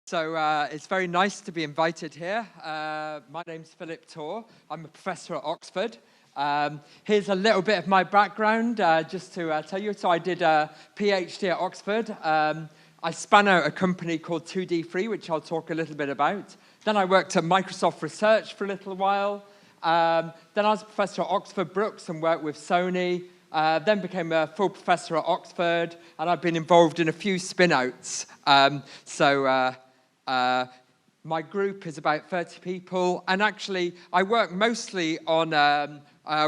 So it's very nice to be invited here. My name's Philip Torr. I'm a professor at Oxford. Here's a little bit of my background, just to tell you. So I did a PhD at Oxford. I spun out a company called 2D3, which I'll talk a little bit about. Then I worked at Microsoft Research for a little while. Then I was a professor at Oxford Brookes and worked with Sony. Then became a full professor at Oxford, and I've been involved in a few spin-outs. My group is about 30 people, and actually I work mostly on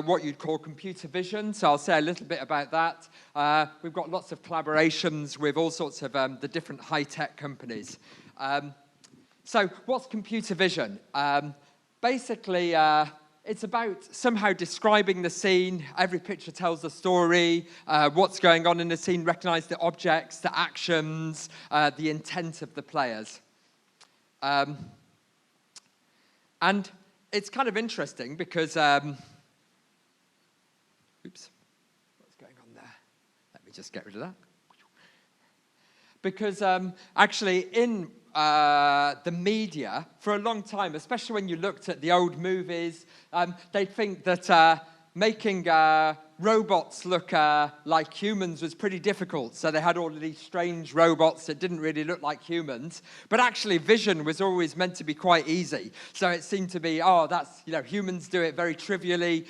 what you'd call computer vision, so I'll say a little bit about that. We've got lots of collaborations with all sorts of the different high-tech companies. So what's computer vision? Basically, it's about somehow describing the scene. Every picture tells a story, what's going on in the scene, recognize the objects, the actions, the intent of the players. And it's kind of interesting because, oops, what's going on there? Let me just get rid of that. Because actually in the media, for a long time, especially when you looked at the old movies, they'd think that making robots look like humans was pretty difficult. So they had all of these strange robots that didn't really look like humans. But actually, vision was always meant to be quite easy. So it seemed to be, oh, that's, you know, humans do it very trivially.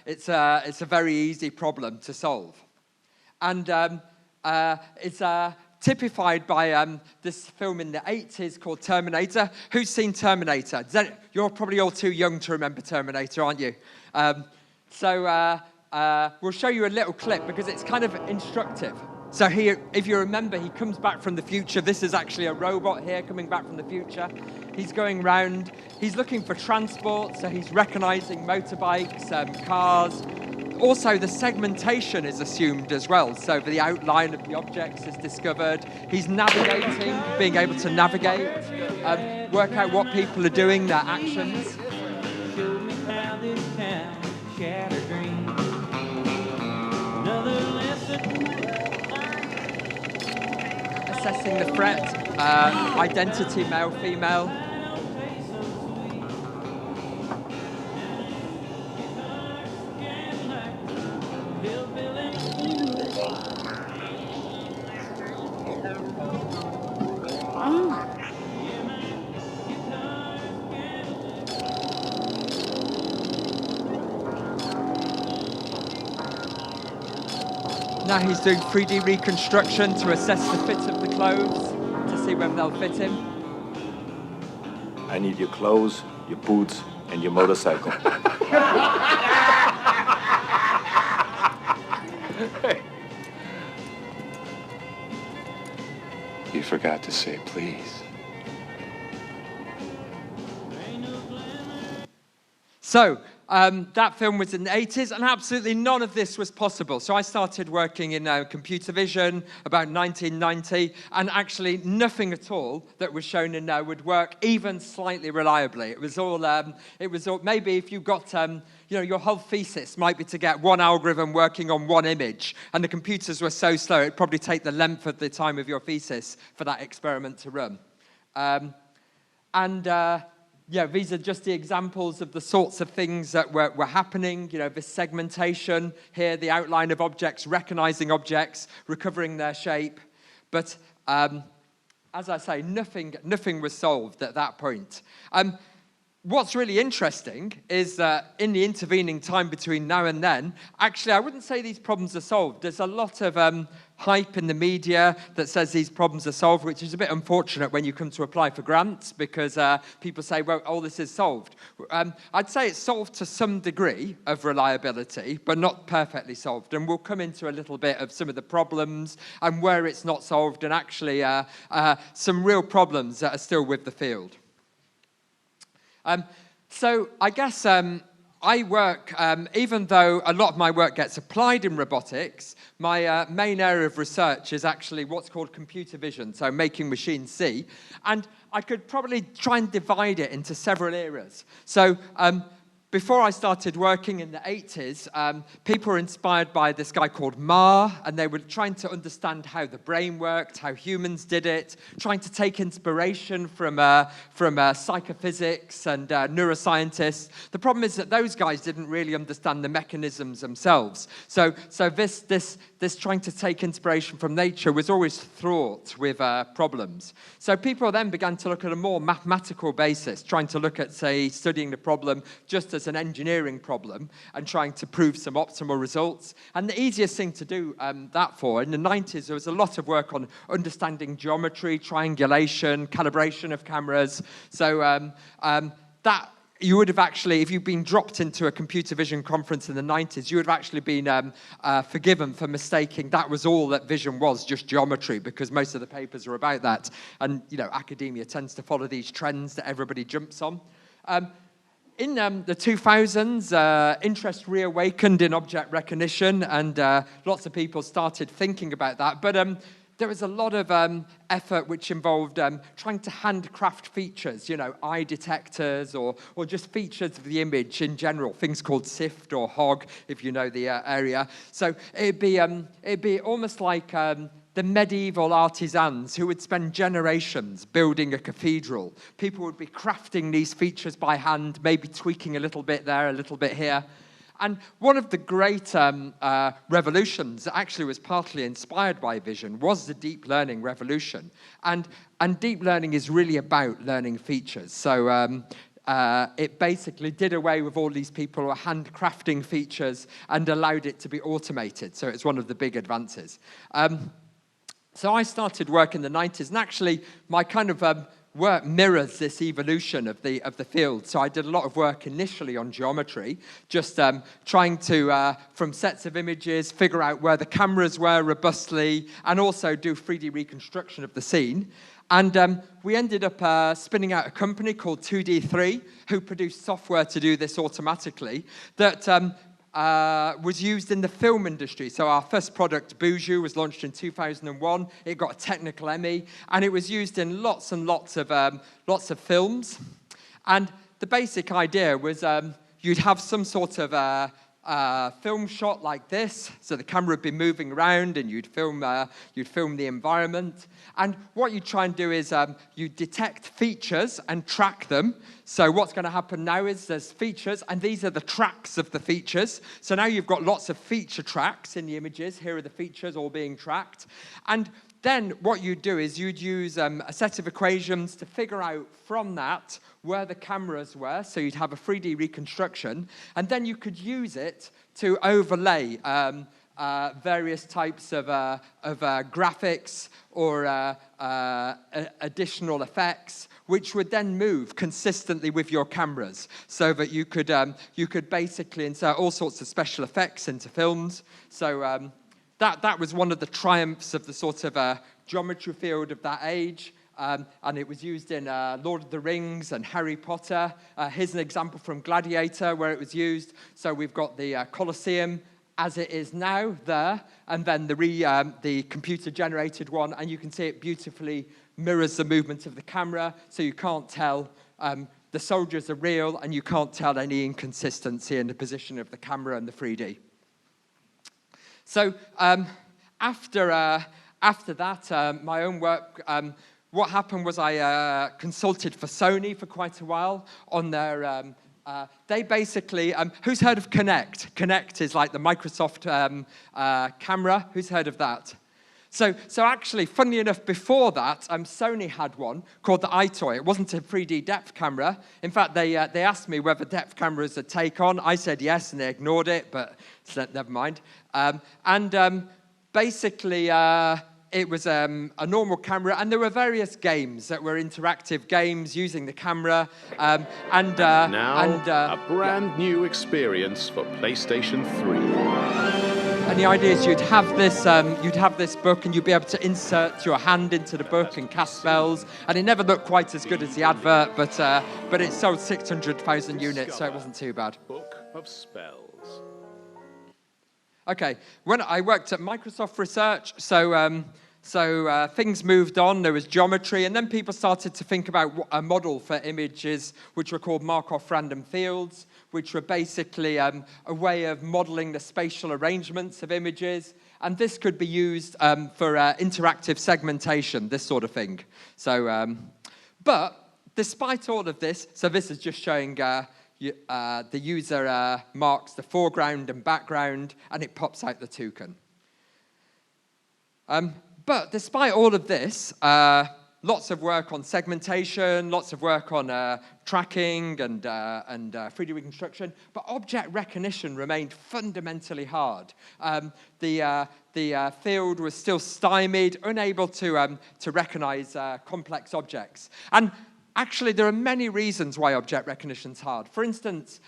It's a very easy problem to solve. And it's typified by this film in the 80s called Terminator. Who's seen Terminator? You're probably all too young to remember Terminator, aren't you? We'll show you a little clip because it's kind of instructive. So here, if you remember, he comes back from the future. This is actually a robot here coming back from the future. He's going round. He's looking for transport, so he's recognizing motorbikes, cars. Also, the segmentation is assumed as well. So the outline of the objects is discovered. He's navigating, being able to navigate, work out what people are doing, their actions. Assessing the threat, identity, male, female. Now he's doing 3D reconstruction to assess the fit of the clothes, to see whether they'll fit him. I need your clothes, your boots, and your motorcycle. You forgot to say please. So, that film was in the 80s, and absolutely none of this was possible. So I started working in computer vision about 1990, and actually nothing at all that was shown in there would work even slightly reliably. It was all maybe if you got, your whole thesis might be to get one algorithm working on one image, and the computers were so slow, it'd probably take the length of the time of your thesis for that experiment to run. Yeah, these are just the examples of the sorts of things that were happening. You know, this segmentation here, the outline of objects, recognizing objects, recovering their shape. But as I say, nothing was solved at that point. What's really interesting is that in the intervening time between now and then, actually, I wouldn't say these problems are solved. There's a lot of hype in the media that says these problems are solved, which is a bit unfortunate when you come to apply for grants because people say, well, all this is solved. I'd say it's solved to some degree of reliability, but not perfectly solved. And we'll come into a little bit of some of the problems and where it's not solved, and actually some real problems that are still with the field. So I guess I work, even though a lot of my work gets applied in robotics, my main area of research is actually what's called computer vision, so making machines see. And I could probably try and divide it into several areas. So before I started working in the 80s, people were inspired by this guy called Marr, and they were trying to understand how the brain worked, how humans did it, trying to take inspiration from psychophysics and neuroscientists. The problem is that those guys didn't really understand the mechanisms themselves. So this trying to take inspiration from nature was always fraught with problems. So people then began to look at a more mathematical basis, trying to look at, say, studying the problem just as an engineering problem and trying to prove some optimal results. And the easiest thing to do that for, in the 90s, there was a lot of work on understanding geometry, triangulation, calibration of cameras. So that you would have actually, if you've been dropped into a computer vision conference in the 90s, you would have actually been forgiven for mistaking that was all that vision was, just geometry, because most of the papers are about that. And, you know, academia tends to follow these trends that everybody jumps on. In the 2000s, interest reawakened in object recognition, and lots of people started thinking about that. But there was a lot of effort which involved trying to handcraft features, you know, eye detectors or just features of the image in general, things called SIFT or HOG, if you know the area. So it'd be almost like the medieval artisans who would spend generations building a cathedral. People would be crafting these features by hand, maybe tweaking a little bit there, a little bit here. And one of the great revolutions that actually was partly inspired by vision was the deep learning revolution. And deep learning is really about learning features. So it basically did away with all these people who were handcrafting features and allowed it to be automated. So it's one of the big advances. So I started work in the 90s, and actually my kind of work mirrors this evolution of the field. So I did a lot of work initially on geometry, just trying to, from sets of images, figure out where the cameras were robustly, and also do 3D reconstruction of the scene. And we ended up spinning out a company called 2D3, who produced software to do this automatically, that was used in the film industry. So our first product, Boujou, was launched in 2001. It got a technical EMMY, and it was used in lots and lots of films. And the basic idea was you'd have some sort of film shot like this, so the camera would be moving around, and you'd film the environment. And what you try and do is you detect features and track them. So what's going to happen now is there's features, and these are the tracks of the features. So now you've got lots of feature tracks in the images. Here are the features all being tracked. And then what you'd do is you'd use a set of equations to figure out from that where the cameras were. So you'd have a 3D reconstruction, and then you could use it to overlay various types of graphics or additional effects, which would then move consistently with your cameras, so that you could basically insert all sorts of special effects into films. So that was one of the triumphs of the sort of geometry field of that age. And it was used in Lord of the Rings and Harry Potter. Here's an example from Gladiator where it was used. So we've got the Colosseum as it is now there, and then the computer-generated one, and you can see it beautifully mirrors the movement of the camera, so you can't tell the soldiers are real, and you can't tell any inconsistency in the position of the camera and the 3D. So after that, my own work, what happened was I consulted for Sony for quite a while on their they basically, who's heard of Kinect? Kinect is like the Microsoft camera. Who's heard of that? So actually, funnily enough, before that, Sony had one called the iToy. It wasn't a 3D depth camera. In fact, they asked me whether depth cameras would take on. I said yes, and they ignored it, but never mind. Basically, it was a normal camera, and there were various games that were interactive games using the camera. A brand new experience for PlayStation 3. And the idea is you'd have this book, and you'd be able to insert your hand into the book and cast spells. And it never looked quite as good as the advert, but it sold 600,000 units, so it wasn't too bad. Book of Spells. Okay, when I worked at Microsoft Research, so things moved on. There was geometry, and then people started to think about a model for images, which were called Markov random fields, which were basically a way of modeling the spatial arrangements of images. And this could be used for interactive segmentation, this sort of thing. So, but despite all of this, so this is just showing the user marks the foreground and background, and it pops out the toucan. But despite all of this, lots of work on segmentation, lots of work on tracking and 3D reconstruction, but object recognition remained fundamentally hard. The field was still stymied, unable to recognize complex objects. And actually, there are many reasons why object recognition is hard. For instance,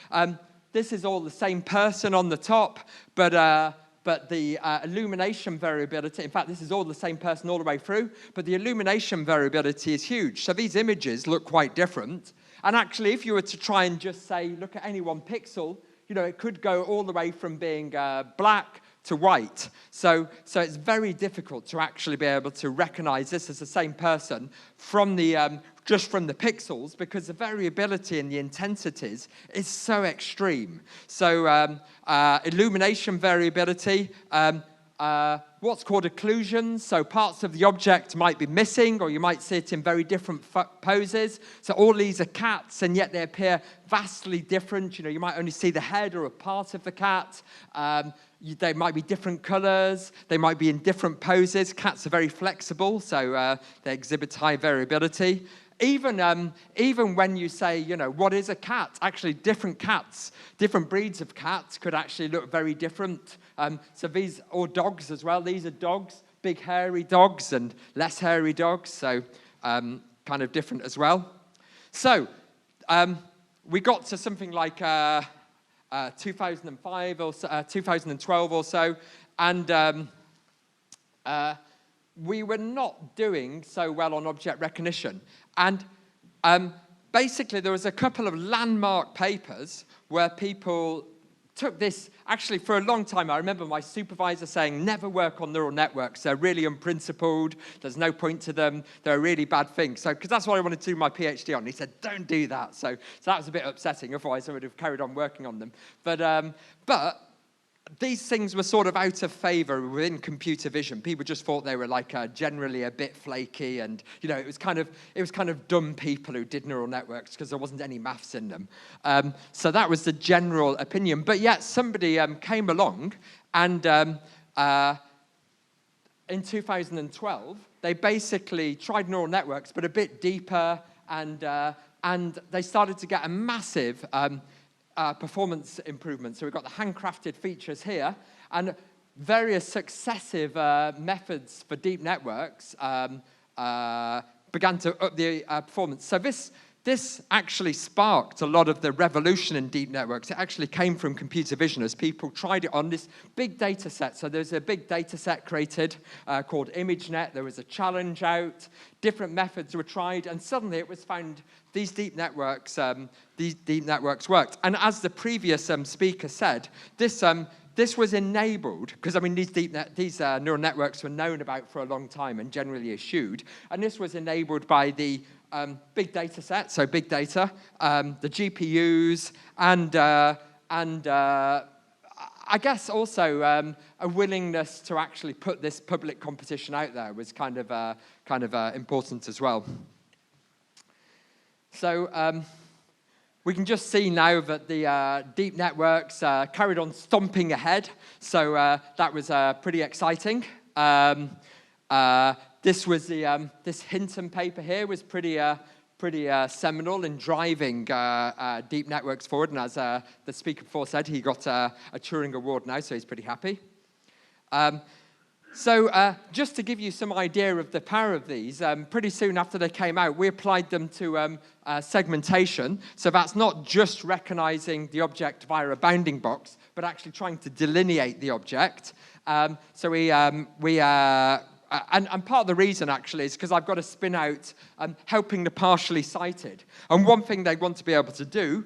this is all the same person on the top, but the illumination variability, in fact, this is all the same person all the way through, but the illumination variability is huge. So these images look quite different. And actually, if you were to try and just say, look at any one pixel, you know, it could go all the way from being black to white. So it's very difficult to actually be able to recognize this as the same person from the just from the pixels, because the variability in the intensities is so extreme. So illumination variability, what's called occlusions, so parts of the object might be missing, or you might see it in very different poses. So all these are cats, and yet they appear vastly different. You know, you might only see the head or a part of the cat. They might be different colors. They might be in different poses. Cats are very flexible, so they exhibit high variability. Even when you say, you know, what is a cat? Actually, different cats, different breeds of cats could actually look very different. So these, or dogs as well. These are dogs, big hairy dogs and less hairy dogs, so kind of different as well. So we got to something like 2005 or so, 2012 or so, and we were not doing so well on object recognition. And basically, there was a couple of landmark papers where people took this, actually for a long time. I remember my supervisor saying, never work on neural networks. They're really unprincipled. There's no point to them. They're a really bad thing. So, because that's what I wanted to do my PhD on. He said, don't do that. So that was a bit upsetting. Otherwise, I would have carried on working on them. But these things were sort of out of favor within computer vision. People just thought they were like generally a bit flaky, and you know, it was kind of dumb people who did neural networks because there wasn't any maths in them. So that was the general opinion. But yet somebody came along, and in 2012 they basically tried neural networks, but a bit deeper, and they started to get a massive performance improvement. So we've got the handcrafted features here, and various successive methods for deep networks began to up the performance. So this actually sparked a lot of the revolution in deep networks. It actually came from computer vision as people tried it on this big data set. So there's a big data set created called ImageNet. There was a challenge out. Different methods were tried, and suddenly it was found these deep networks worked. And as the previous speaker said, this was enabled, because I mean these neural networks were known about for a long time and generally eschewed, and this was enabled by the big data set, so big data, the GPUs, and I guess also a willingness to actually put this public competition out there was kind of important as well. So we can just see now that the deep networks carried on stomping ahead. So that was pretty exciting. This was this Hinton paper here was pretty seminal in driving deep networks forward. And as the speaker before said, he got a Turing Award now, so he's pretty happy. So just to give you some idea of the power of these, pretty soon after they came out, we applied them to segmentation. So that's not just recognizing the object via a bounding box, but actually trying to delineate the object. So and part of the reason, actually, is because I've got to spin out helping the partially sighted. And one thing they want to be able to do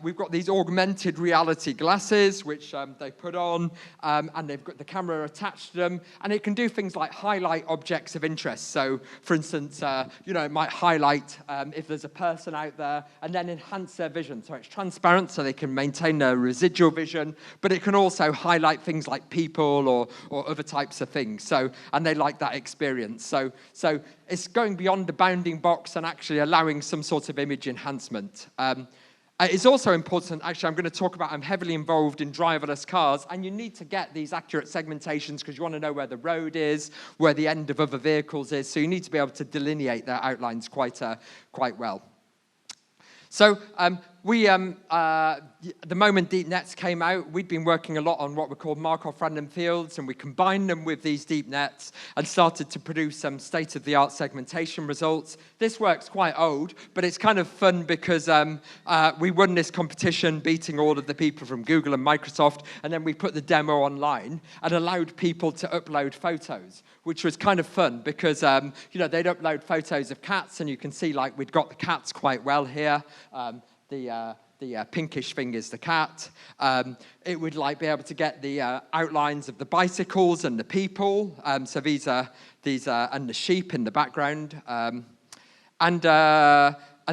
we've got these augmented reality glasses, which they put on, and they've got the camera attached to them, and it can do things like highlight objects of interest. So, for instance, it might highlight if there's a person out there, and then enhance their vision. So it's transparent, so they can maintain their residual vision, but it can also highlight things like people or other types of things. So, and they like that experience. So it's going beyond the bounding box and actually allowing some sort of image enhancement. It's also important, actually, I'm going to talk about, I'm heavily involved in driverless cars, and you need to get these accurate segmentations because you want to know where the road is, where the end of other vehicles is, so you need to be able to delineate their outlines quite well. So the moment deep nets came out, we'd been working a lot on what were called Markov random fields, and we combined them with these deep nets and started to produce some state-of-the-art segmentation results. This work's quite old, but it's kind of fun because we won this competition, beating all of the people from Google and Microsoft, and then we put the demo online and allowed people to upload photos, which was kind of fun because they'd upload photos of cats, and you can see like we'd got the cats quite well here. The pinkish thing is the cat. It would be able to get the outlines of the bicycles and the people. So these are and the sheep in the background, and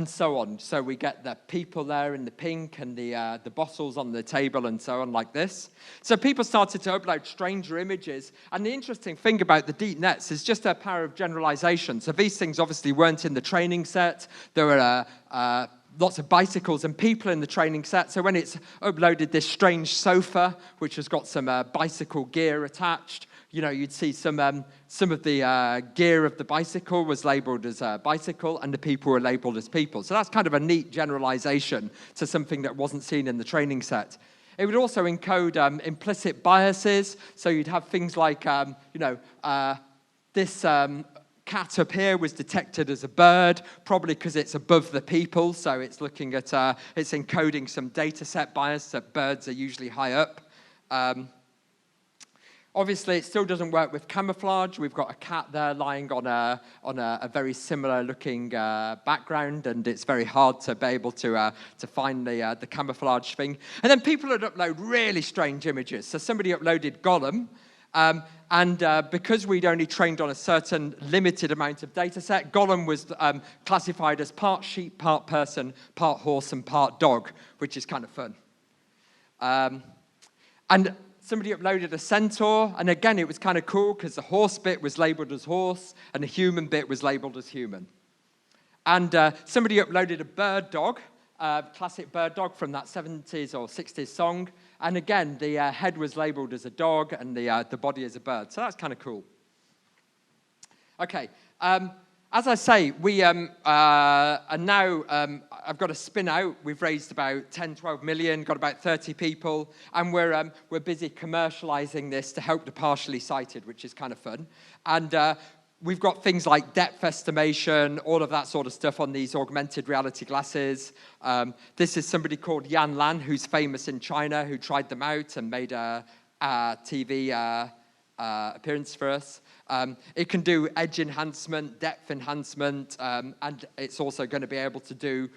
so on. So we get the people there in the pink and the bottles on the table and so on like this. So people started to upload stranger images. And the interesting thing about the deep nets is just their power of generalization. So these things obviously weren't in the training set. There were lots of bicycles and people in the training set. So when it's uploaded this strange sofa, which has got some bicycle gear attached, you'd see some of the gear of the bicycle was labeled as a bicycle, and the people were labeled as people. So that's kind of a neat generalization to something that wasn't seen in the training set. It would also encode implicit biases. So you'd have things like, this cat up here was detected as a bird, probably because it's above the people, so it's looking at, it's encoding some data set bias that birds are usually high up. Obviously, it still doesn't work with camouflage. We've got a cat there lying on a very similar looking background, and it's very hard to be able to find the camouflage thing. And then people would upload really strange images. So somebody uploaded Gollum, and because we'd only trained on a certain limited amount of data set, Gollum was classified as part sheep, part person, part horse, and part dog, which is kind of fun. And somebody uploaded a centaur, and again, it was kind of cool because the horse bit was labeled as horse, and the human bit was labeled as human. And somebody uploaded a bird dog, classic bird dog from that 70s or 60s song. And again, the head was labeled as a dog and the body as a bird. So that's kind of cool. Okay. As I say, we are now, I've got a spin out. We've raised about 10, 12 million, got about 30 people, and we're busy commercializing this to help the partially sighted, which is kind of fun. And we've got things like depth estimation, all of that sort of stuff on these augmented reality glasses. This is somebody called Yan Lan, who's famous in China, who tried them out and made a TV appearance for us. It can do edge enhancement, depth enhancement, and it's also going to be able to do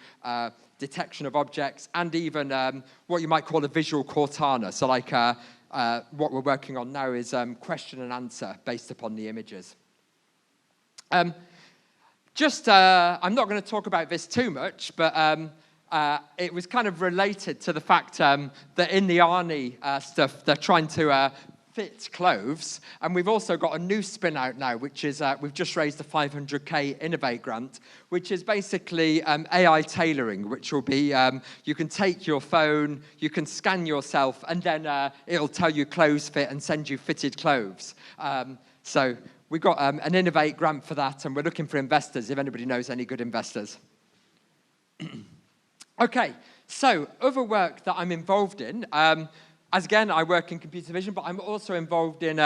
detection of objects and even what you might call a visual Cortana. So like what we're working on now is question and answer based upon the images. I'm not going to talk about this too much, but it was kind of related to the fact that in the Arnie stuff, they're trying to fit clothes, and we've also got a new spin out now, which is we've just raised a 500k Innovate grant, which is basically AI tailoring, which will be you can take your phone, you can scan yourself, and then it'll tell you clothes fit and send you fitted clothes. So we've got an Innovate grant for that, and we're looking for investors, if anybody knows any good investors. Okay, so other work that I'm involved in, as again, I work in computer vision, but I'm also involved in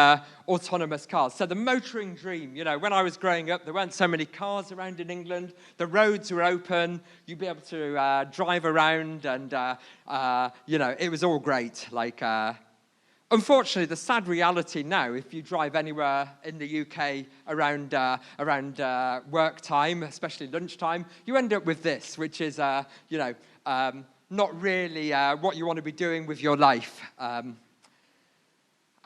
autonomous cars. So the motoring dream, when I was growing up, there weren't so many cars around in England. The roads were open. You'd be able to drive around, and, it was all great. Unfortunately, the sad reality now, if you drive anywhere in the UK around work time, especially lunchtime, you end up with this, which is, not really what you want to be doing with your life.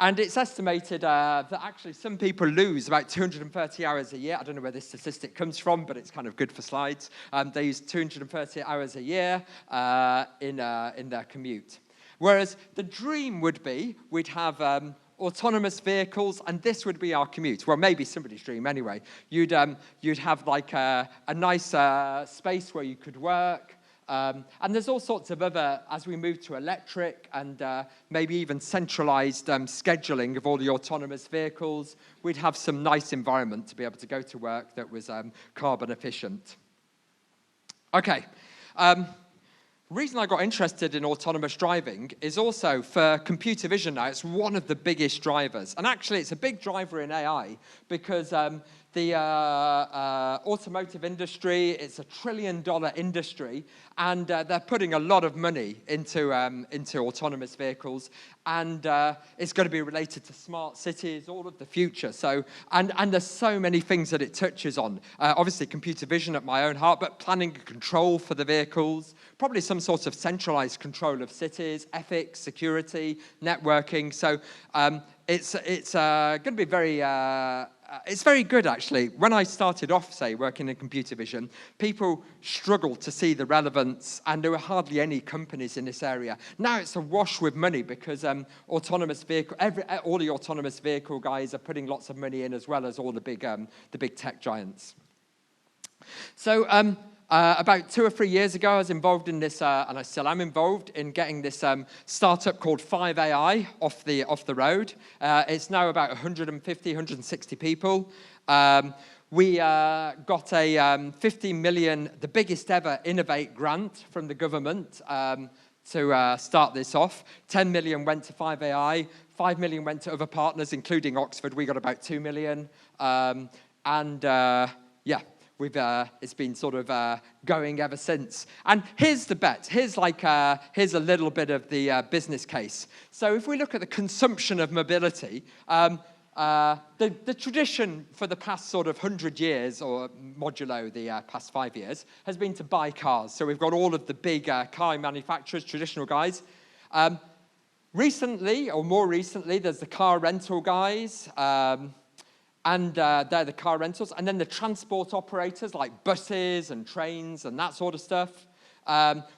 And it's estimated that actually some people lose about 230 hours a year. I don't know where this statistic comes from, but it's kind of good for slides. They use 230 hours a year in their commute. Whereas the dream would be we'd have autonomous vehicles, and this would be our commute. Well, maybe somebody's dream anyway. You'd have like a nice space where you could work. And there's all sorts of other, as we move to electric and maybe even centralized scheduling of all the autonomous vehicles, we'd have some nice environment to be able to go to work that was carbon efficient. Okay. Reason I got interested in autonomous driving is also for computer vision now. It's one of the biggest drivers. And actually, it's a big driver in AI because the automotive industry, it's $1 trillion industry, and they're putting a lot of money into autonomous vehicles, and it's going to be related to smart cities, all of the future. So, and there's so many things that it touches on. Obviously, computer vision at my own heart, but planning and control for the vehicles, probably some sort of centralized control of cities, ethics, security, networking. So it's going to be very. It's very good, actually. When I started off, say, working in computer vision, people struggled to see the relevance, and there were hardly any companies in this area. Now it's awash with money because autonomous vehicle, all the autonomous vehicle guys are putting lots of money in, as well as all the big tech giants. So about 2 or 3 years ago, I was involved in this, and I still am involved in getting this startup called 5AI off the road. It's now about 150, 160 people. We got a 50 million, the biggest ever Innovate grant from the government to start this off. 10 million went to 5AI, 5 million went to other partners, including Oxford. We got about 2 million. Yeah. It's been sort of going ever since. And here's the bet. Here's a little bit of the business case. So if we look at the consumption of mobility, the tradition for the past sort of 100 years, or modulo the past 5 years, has been to buy cars. So we've got all of the big car manufacturers, traditional guys. Recently, or more recently, there's the car rental guys. And they're the car rentals. And then the transport operators like buses and trains and that sort of stuff.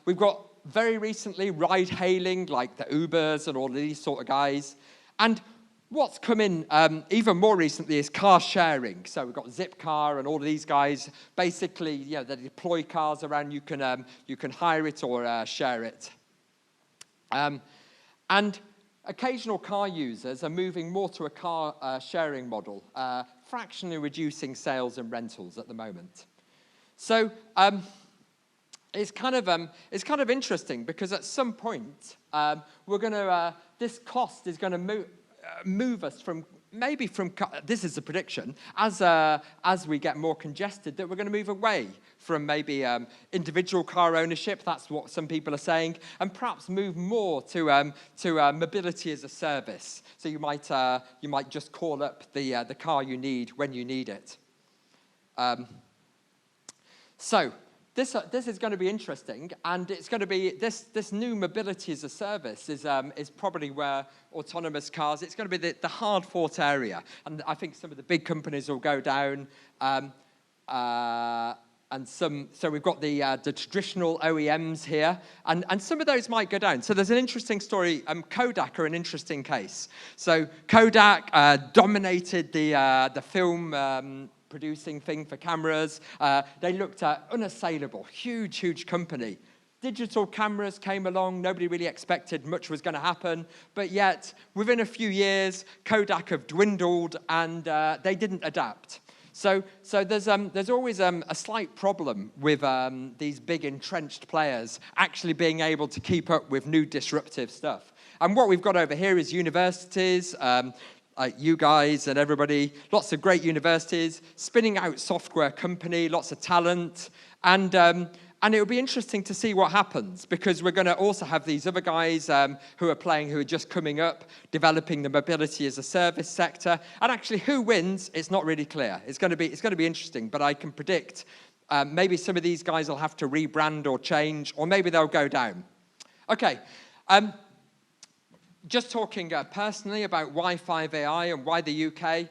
We've got very recently ride-hailing like the Ubers and all of these sort of guys. And what's come in even more recently is car sharing. So we've got Zipcar and all of these guys. Basically, they deploy cars around. You can hire it or share it. And occasional car users are moving more to a car sharing model, fractionally reducing sales and rentals at the moment. So it's kind of interesting because at some point this cost is going to move us from. Maybe this is a prediction, as we get more congested, that we're going to move away from maybe individual car ownership, that's what some people are saying, and perhaps move more to mobility as a service. So you might just call up the car you need when you need it. So this is going to be interesting, and it's going to be this new mobility as a service is probably where autonomous cars. It's going to be the hard-fought area, and I think some of the big companies will go down, and some. So we've got the traditional OEMs here, and some of those might go down. So there's an interesting story. Kodak are an interesting case. So Kodak dominated the film. Producing thing for cameras. They looked at unassailable, huge company. Digital cameras came along. Nobody really expected much was going to happen. But yet, within a few years, Kodak have dwindled and they didn't adapt. So there's always a slight problem with these big entrenched players actually being able to keep up with new disruptive stuff. And what we've got over here is universities, you guys and everybody, lots of great universities, spinning out software company, lots of talent, and it'll be interesting to see what happens, because we're going to also have these other guys who are just coming up, developing the mobility as a service sector, and actually who wins, it's not really clear. It's going to be interesting, but I can predict Maybe some of these guys will have to rebrand or change, or maybe they'll go down. Okay, just talking personally about why 5AI and why the UK.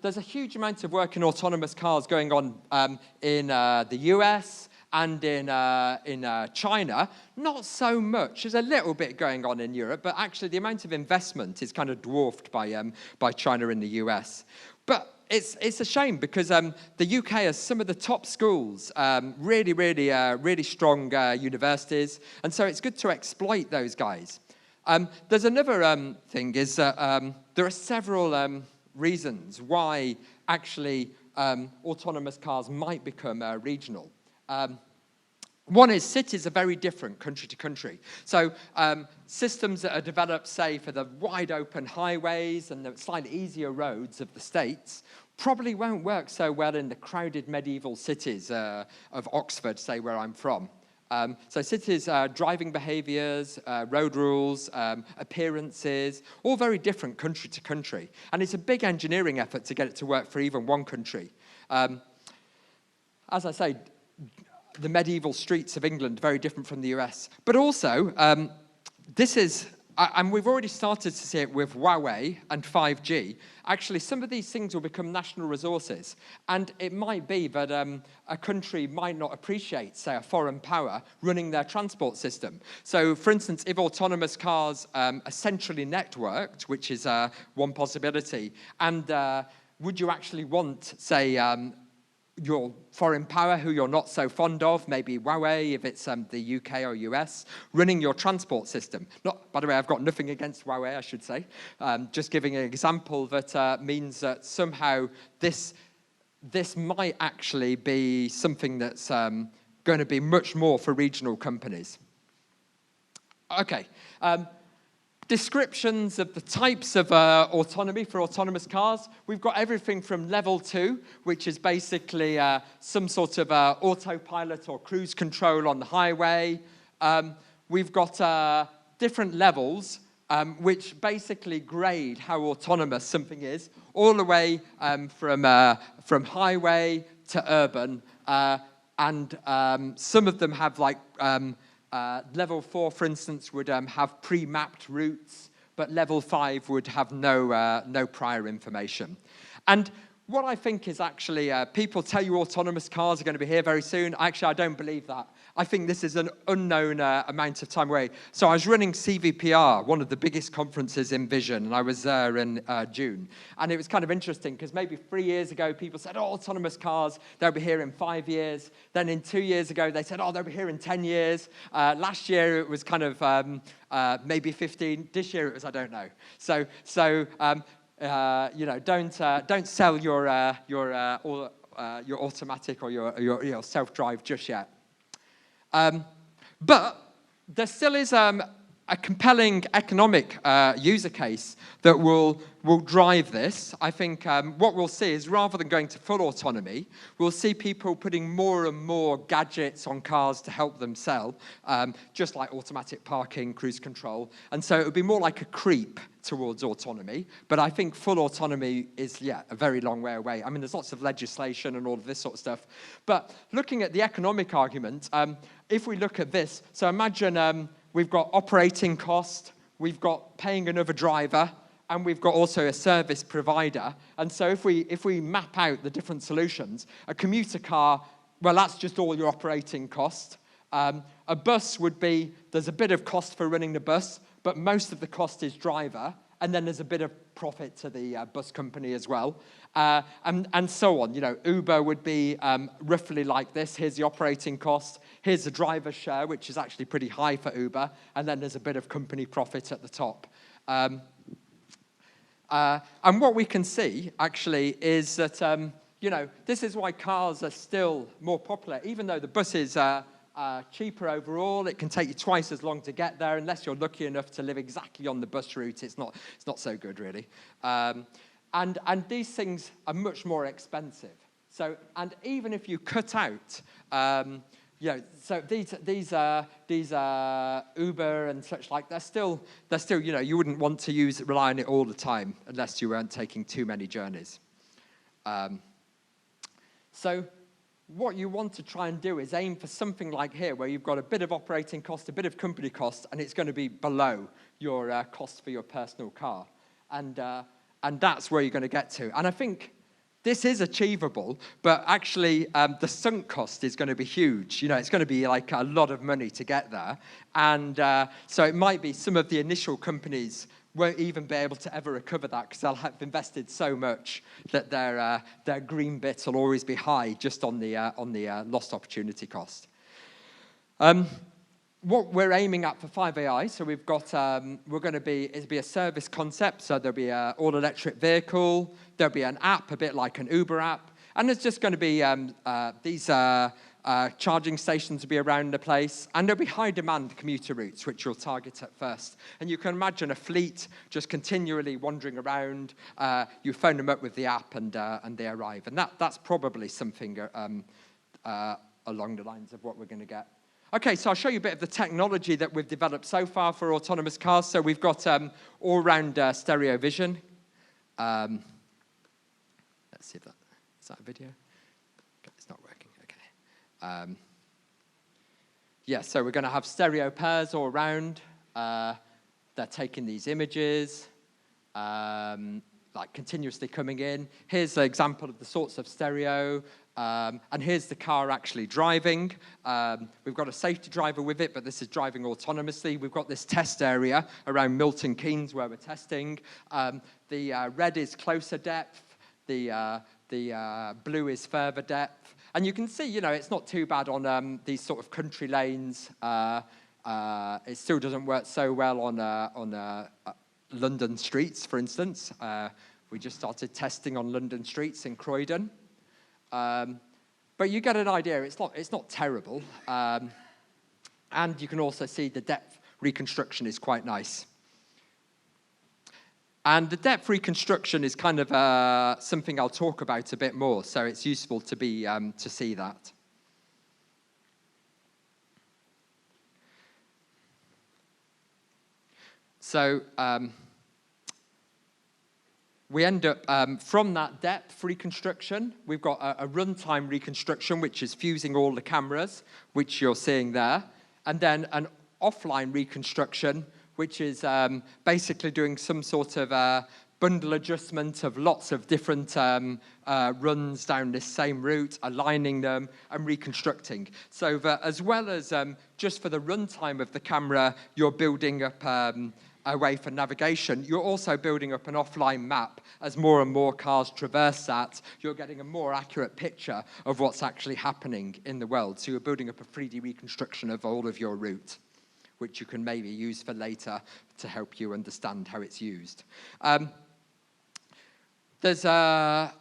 There's a huge amount of work in autonomous cars going on in the US and in China. Not so much. There's a little bit going on in Europe, but actually the amount of investment is kind of dwarfed by China and the US. But it's a shame because the UK has some of the top schools, really strong universities, and so it's good to exploit those guys. There's another thing is that there are several reasons why actually autonomous cars might become regional. One is cities are very different country to country. So systems that are developed, say, for the wide open highways and the slightly easier roads of the States probably won't work so well in the crowded medieval cities of Oxford, say, where I'm from. So cities, driving behaviors, road rules, appearances, all very different country to country. And it's a big engineering effort to get it to work for even one country. As I say, the medieval streets of England, very different from the US. But also, this is, and we've already started to see it with Huawei and 5G. Actually, some of these things will become national resources. And it might be that a country might not appreciate, say, a foreign power running their transport system. So, for instance, if autonomous cars are centrally networked, which is one possibility, and would you actually want, say, your foreign power who you're not so fond of, maybe Huawei if it's the UK or US, running your transport system. By the way, I've got nothing against Huawei, I should say. Just giving an example that means that somehow this might actually be something that's going to be much more for regional companies. Okay. Descriptions of the types of autonomy for autonomous cars. We've got everything from level 2, which is basically some sort of autopilot or cruise control on the highway. We've got different levels, which basically grade how autonomous something is, all the way from highway to urban. And some of them have like level 4, for instance, would have pre-mapped routes, but level 5 would have no prior information. And what I think is actually, people tell you autonomous cars are going to be here very soon. Actually, I don't believe that. I think this is an unknown amount of time away. So I was running CVPR, one of the biggest conferences in vision, and I was there in June. And it was kind of interesting, because maybe 3 years ago, people said, oh, autonomous cars, they'll be here in 5 years. Then in 2 years ago, they said, oh, they'll be here in 10 years. Last year, it was kind of maybe 15. This year, it was, I don't know. So you know, don't sell your automatic or your self-drive just yet. But there still is a compelling economic user case that will drive this. I think what we'll see is, rather than going to full autonomy, we'll see people putting more and more gadgets on cars to help them sell, just like automatic parking, cruise control. And so it would be more like a creep towards autonomy. But I think full autonomy is, a very long way away. I mean, there's lots of legislation and all of this sort of stuff. But looking at the economic argument, if we look at this, so imagine we've got operating cost, we've got paying another driver, and we've got also a service provider. And so if we map out the different solutions, a commuter car, well, that's just all your operating cost. A bus would be, there's a bit of cost for running the bus, but most of the cost is driver, and then there's a bit of profit to the bus company as well, and so on. You know, Uber would be roughly like this. Here's the operating cost. Here's the driver share, which is actually pretty high for Uber, and then there's a bit of company profit at the top. And what we can see, actually, is that, you know, this is why cars are still more popular, even though the buses are cheaper overall. It can take you twice as long to get there, unless you're lucky enough to live exactly on the bus route. It's not so good, really. And these things are much more expensive. So, and even if you cut out, you know, so these Uber and such like, they're still, you know, you wouldn't want to rely on it all the time unless you weren't taking too many journeys. So what you want to try and do is aim for something like here, where you've got a bit of operating cost, a bit of company cost, and it's going to be below your cost for your personal car. And that's where you're going to get to. And I think this is achievable, but actually the sunk cost is going to be huge. You know, it's going to be like a lot of money to get there. And so it might be some of the initial companies won't even be able to ever recover that because they'll have invested so much that their green bits will always be high just on the lost opportunity cost. What we're aiming at for 5AI, so we've got, it'll be a service concept, so there'll be an all-electric vehicle, there'll be an app, a bit like an Uber app, and there's just going to be these charging stations will be around the place, and there'll be high-demand commuter routes, which you'll target at first. And you can imagine a fleet just continually wandering around. You phone them up with the app, and they arrive. And that's probably something along the lines of what we're going to get. Okay, so I'll show you a bit of the technology that we've developed so far for autonomous cars. So we've got all-round stereo vision. Let's see if is that a video? Okay, it's not working. Okay. Yeah, so we're going to have stereo pairs all around. They're taking these images, like continuously coming in. Here's an example of the sorts of stereo. And here's the car actually driving. We've got a safety driver with it, but this is driving autonomously. We've got this test area around Milton Keynes where we're testing. The red is closer depth. The blue is further depth. And you can see, you know, it's not too bad on these sort of country lanes. It still doesn't work so well on London streets, for instance. We just started testing on London streets in Croydon. But you get an idea, it's not terrible. And you can also see the depth reconstruction is quite nice. And the depth reconstruction is kind of something I'll talk about a bit more, so it's useful to see that. So we end up, from that depth reconstruction, we've got a runtime reconstruction, which is fusing all the cameras, which you're seeing there, and then an offline reconstruction, which is basically doing some sort of bundle adjustment of lots of different runs down this same route, aligning them and reconstructing. So that as well as just for the runtime of the camera, you're building up a way for navigation, you're also building up an offline map. As more and more cars traverse that, you're getting a more accurate picture of what's actually happening in the world. So you're building up a 3D reconstruction of all of your route, which you can maybe use for later to help you understand how it's used. There's a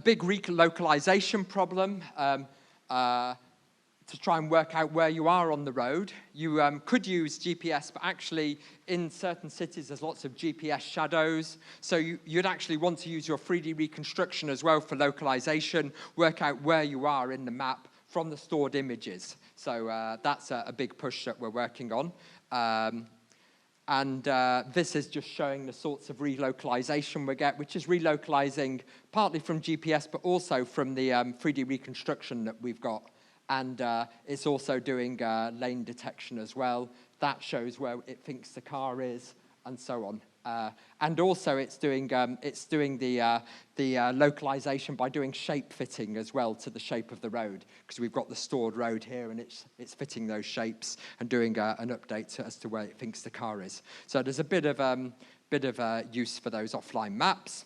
big localization problem to try and work out where you are on the road. You could use GPS, but actually in certain cities there's lots of GPS shadows. So you'd actually want to use your 3D reconstruction as well for localization, work out where you are in the map from the stored images. So that's a big push that we're working on. And this is just showing the sorts of relocalization we get, which is relocalizing partly from GPS, but also from the 3D reconstruction that we've got. And it's also doing lane detection as well. That shows where it thinks the car is, and so on. And also it's doing the localization by doing shape fitting as well to the shape of the road, because we've got the stored road here, and it's fitting those shapes and doing an update as to where it thinks the car is. So there's a bit of use for those offline maps.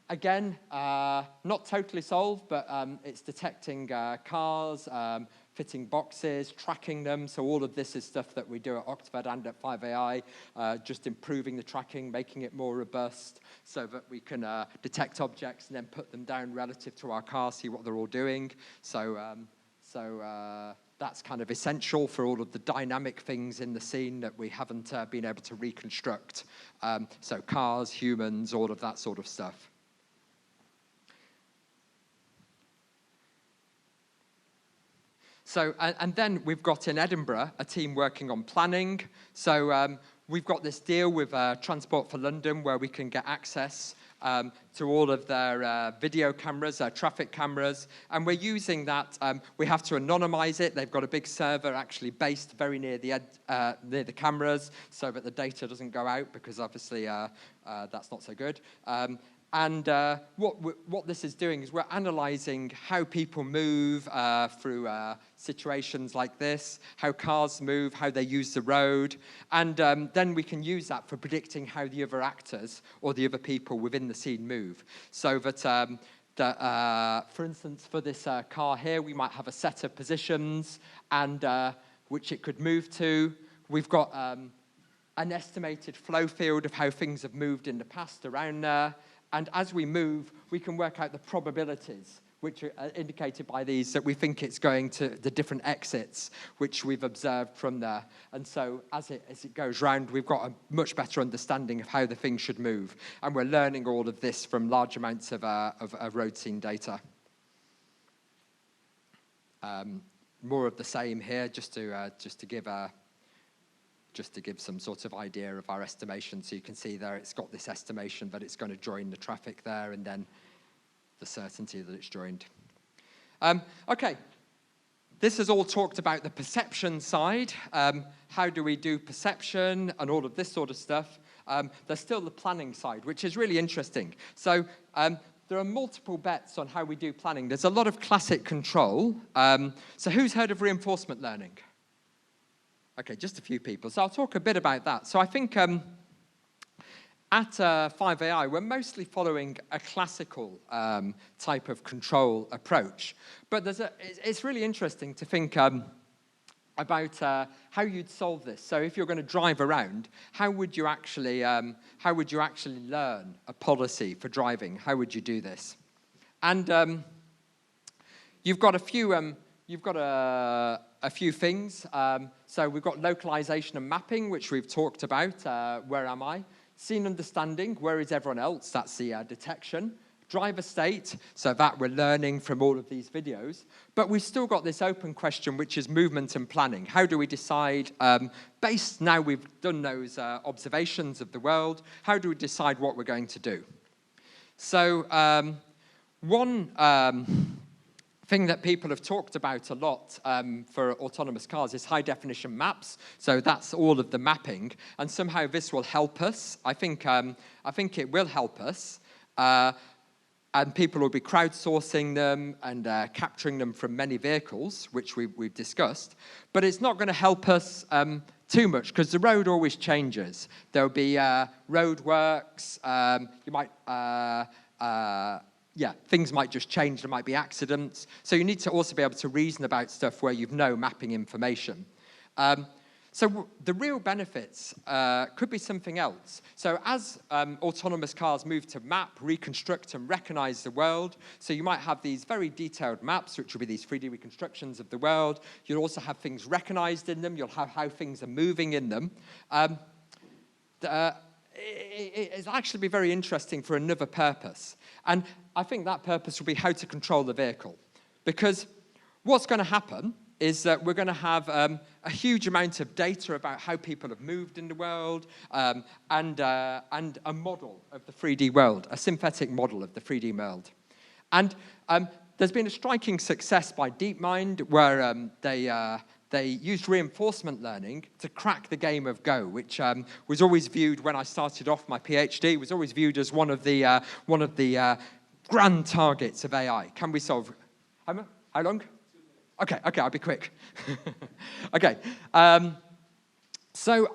Again, not totally solved, but it's detecting cars, fitting boxes, tracking them. So all of this is stuff that we do at Oxford and at 5AI, just improving the tracking, making it more robust so that we can detect objects and then put them down relative to our car, see what they're all doing. So that's kind of essential for all of the dynamic things in the scene that we haven't been able to reconstruct. So cars, humans, all of that sort of stuff. So, and then we've got in Edinburgh a team working on planning. So we've got this deal with Transport for London where we can get access to all of their video cameras, their traffic cameras, and we're using that. We have to anonymize it. They've got a big server actually based very near the cameras so that the data doesn't go out, because obviously that's not so good. And what this is doing is we're analyzing how people move through situations like this, how cars move, how they use the road, and then we can use that for predicting how the other actors or the other people within the scene move. So that, for instance, for this car here, we might have a set of positions and which it could move to. We've got an estimated flow field of how things have moved in the past around there. And as we move, we can work out the probabilities, which are indicated by these, that we think it's going to the different exits, which we've observed from there. And so as it goes round, we've got a much better understanding of how the thing should move. And we're learning all of this from large amounts of road scene data. More of the same here, just to give some sort of idea of our estimation. So you can see there it's got this estimation that it's going to join the traffic there, and then the certainty that it's joined. Okay, this has all talked about the perception side. How do we do perception and all of this sort of stuff? There's still the planning side, which is really interesting. So there are multiple bets on how we do planning. There's a lot of classic control. So who's heard of reinforcement learning? Okay, just a few people. So I'll talk a bit about that. So I think at 5AI, we're mostly following a classical type of control approach. But it's really interesting to think about how you'd solve this. So if you're going to drive around, how would you actually learn a policy for driving? How would you do this? And you've got a few. A few things. So we've got localization and mapping, which we've talked about. Where am I? Scene understanding, where is everyone else? That's the detection. Driver state, so that we're learning from all of these videos. But we've still got this open question, which is movement and planning. How do we decide, based now we've done those observations of the world, how do we decide what we're going to do? So one thing that people have talked about a lot for autonomous cars is high-definition maps. So that's all of the mapping, and somehow this will help us. I think it will help us, and people will be crowdsourcing them and capturing them from many vehicles, which we've discussed. But it's not going to help us too much, because the road always changes. There'll be roadworks. You might. Yeah, things might just change. There might be accidents. So you need to also be able to reason about stuff where you've no mapping information. So the real benefits could be something else. So as autonomous cars move to map, reconstruct, and recognize the world, so you might have these very detailed maps, which will be these 3D reconstructions of the world. You'll also have things recognized in them. You'll have how things are moving in them. It's actually be very interesting for another purpose. And I think that purpose will be how to control the vehicle. Because what's going to happen is that we're going to have a huge amount of data about how people have moved in the world, and a model of the 3D world, a synthetic model of the 3D world. And there's been a striking success by DeepMind where they used reinforcement learning to crack the game of Go, which was always viewed, when I started off my PhD, was always viewed as one of the grand targets of AI. Can we solve? How long? Okay, I'll be quick. Okay, so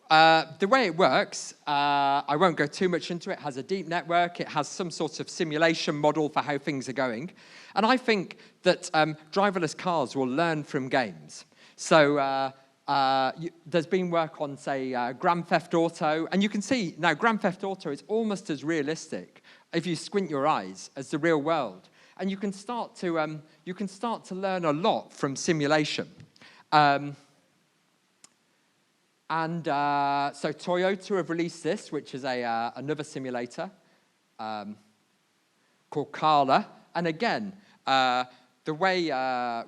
the way it works, I won't go too much into it. It has a deep network. It has some sort of simulation model for how things are going. And I think that driverless cars will learn from games. So there's been work on, say, Grand Theft Auto. And you can see now Grand Theft Auto is almost as realistic, if you squint your eyes, as the real world. And you can start to learn a lot from simulation. So Toyota have released this, which is another simulator called Carla. And again, the way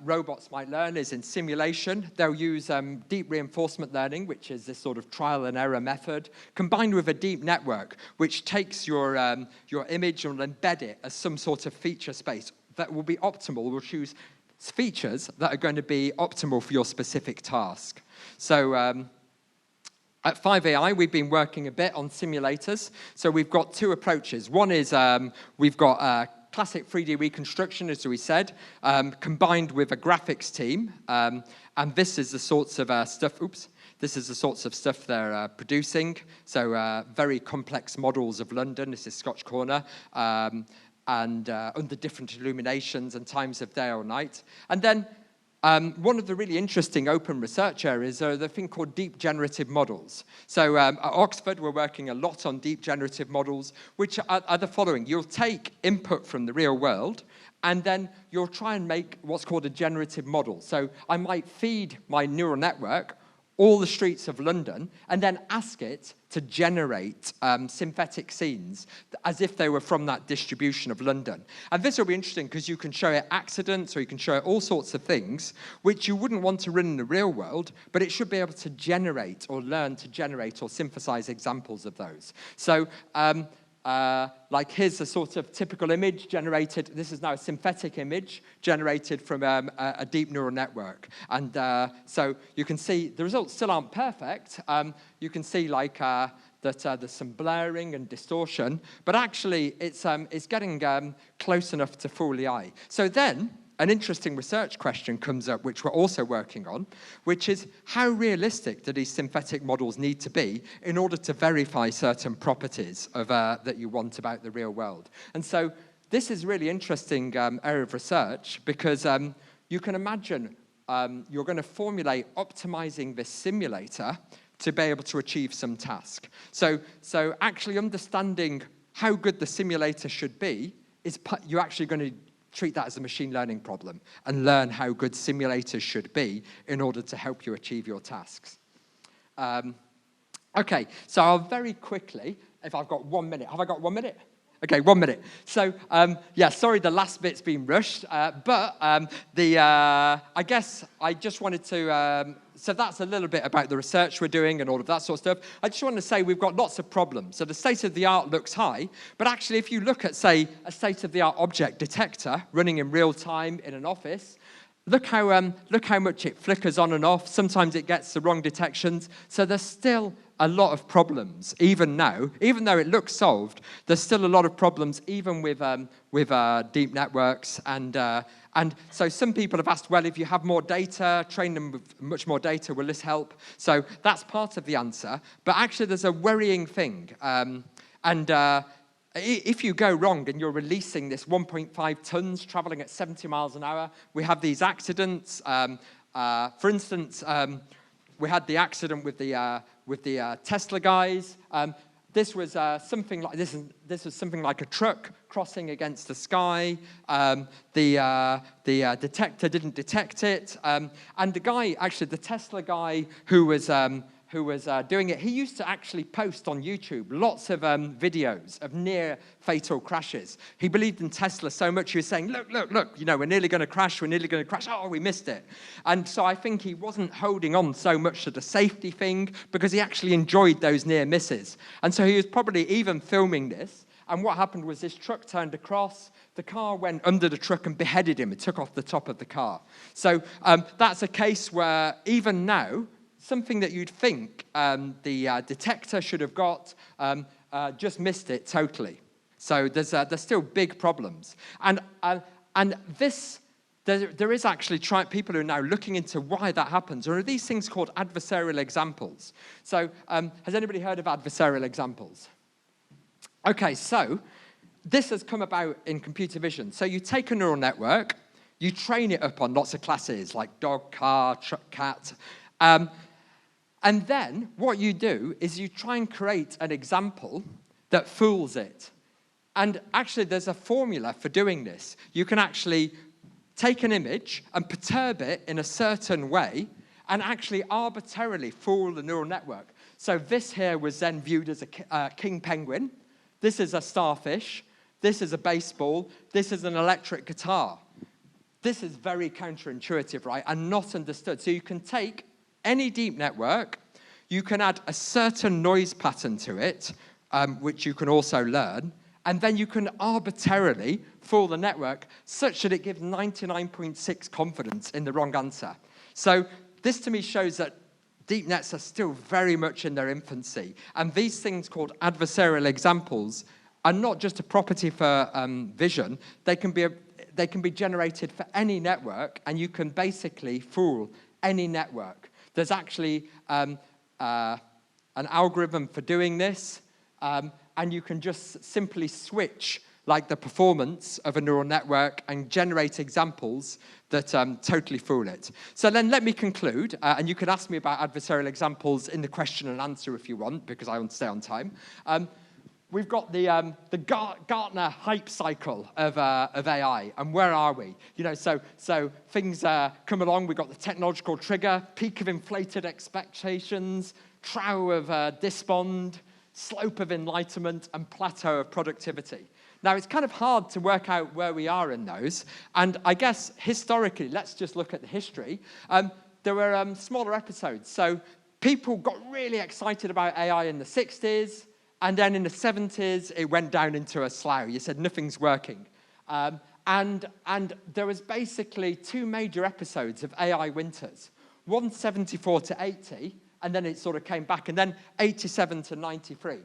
robots might learn is in simulation. They'll use deep reinforcement learning, which is this sort of trial and error method, combined with a deep network, which takes your image and will embed it as some sort of feature space that will be optimal. We'll choose features that are going to be optimal for your specific task. So at 5AI, we've been working a bit on simulators. So we've got two approaches. One is we've got classic 3D reconstruction, as we said, combined with a graphics team. And this is the sorts of this is the sorts of stuff they're producing. So very complex models of London. This is Scotch Corner. And under different illuminations and times of day or night. And then one of the really interesting open research areas are the thing called deep generative models. So at Oxford, we're working a lot on deep generative models, which are the following. You'll take input from the real world, and then you'll try and make what's called a generative model. So I might feed my neural network all the streets of London, and then ask it to generate synthetic scenes as if they were from that distribution of London. And this will be interesting because you can show it accidents, or you can show it all sorts of things which you wouldn't want to run in the real world, but it should be able to generate or learn to generate or synthesize examples of those. So like here's a sort of typical image generated. This is now a synthetic image generated from a deep neural network. And so you can see the results still aren't perfect. You can see like that there's some blurring and distortion, but actually it's getting close enough to fool the eye. So then an interesting research question comes up, which we're also working on, which is how realistic do these synthetic models need to be in order to verify certain properties of, that you want about the real world? And so this is a really interesting area of research because you can imagine you're going to formulate optimizing this simulator to be able to achieve some task. So actually understanding how good the simulator should be is you're actually going to treat that as a machine learning problem and learn how good simulators should be in order to help you achieve your tasks. Okay, so I'll very quickly, if I've got 1 minute, have I got 1 minute? Okay, 1 minute. So, yeah, sorry the last bit's been rushed, but I guess I just wanted to, so that's a little bit about the research we're doing and all of that sort of stuff. I just want to say we've got lots of problems. So the state of the art looks high, but actually if you look at, say, a state of the art object detector running in real time in an office, look how much it flickers on and off. Sometimes it gets the wrong detections. So there's still a lot of problems, even now. Even though it looks solved, there's still a lot of problems, even with deep networks. And so some people have asked, well, if you have more data, train them with much more data, will this help? So that's part of the answer. But actually, there's a worrying thing. If you go wrong and you're releasing this 1.5 tons traveling at 70 miles an hour, we have these accidents. For instance, we had the accident with the Tesla guys. This was something like this was something like a truck crossing against the sky. The detector didn't detect it, and the guy, actually the Tesla guy who was doing it, he used to actually post on YouTube lots of videos of near fatal crashes. He believed in Tesla so much, he was saying, look, you know, we're nearly going to crash, oh, we missed it. And so I think he wasn't holding on so much to the safety thing because he actually enjoyed those near misses. And so he was probably even filming this. And what happened was this truck turned across, the car went under the truck and beheaded him. It took off the top of the car. So that's a case where even now, something that you'd think the detector should have got, just missed it totally. So there's still big problems. And this, there is actually people who are now looking into why that happens. There are these things called adversarial examples. So has anybody heard of adversarial examples? Okay, so this has come about in computer vision. So you take a neural network, you train it up on lots of classes like dog, car, truck, cat, and then what you do is you try and create an example that fools it. And actually, there's a formula for doing this. You can actually take an image and perturb it in a certain way and actually arbitrarily fool the neural network. So this here was then viewed as a king penguin. This is a starfish. This is a baseball. This is an electric guitar. this is very counterintuitive, right, and not understood. So you can take any deep network, you can add a certain noise pattern to it, which you can also learn, and then you can arbitrarily fool the network such that it gives 99.6 confidence in the wrong answer. So this to me shows that deep nets are still very much in their infancy. And these things called adversarial examples are not just a property for vision. They can be generated for any network, and you can basically fool any network. There's actually an algorithm for doing this, and you can just simply switch like the performance of a neural network and generate examples that totally fool it. So then let me conclude, and you can ask me about adversarial examples in the question and answer if you want, because I want to stay on time. We've got the Gartner hype cycle of AI, and where are we? You know, so things come along. We've got the technological trigger, peak of inflated expectations, trough of despond, slope of enlightenment, and plateau of productivity. Now, it's kind of hard to work out where we are in those, and I guess historically, let's just look at the history. There were smaller episodes, so people got really excited about AI in the 60s, and then in the 70s, it went down into a slough. You said nothing's working. And there was basically two major episodes of AI winters, one 74 to 80, and then it sort of came back, and then 87 to 93.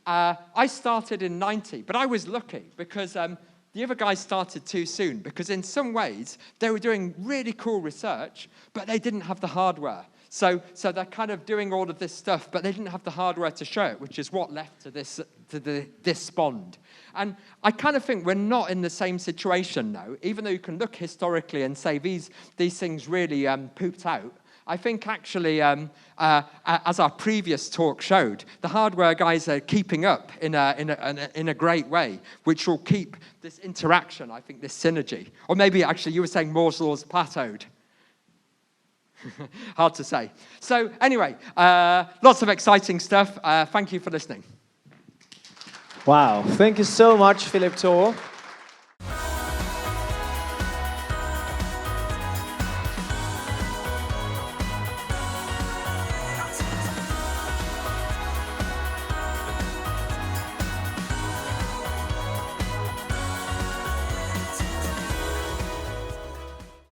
I started in 90, but I was lucky because the other guys started too soon, because in some ways, they were doing really cool research, but they didn't have the hardware. So they're kind of doing all of this stuff, but they didn't have the hardware to show it, which is what led to this despond. And I kind of think we're not in the same situation now, even though you can look historically and say these things really pooped out. I think actually, as our previous talk showed, the hardware guys are keeping up in a great way, which will keep this interaction, I think, this synergy. Or maybe actually you were saying Moore's law's plateaued. Hard to say. So anyway, lots of exciting stuff. Thank you for listening. Wow, thank you so much, Philip Torr.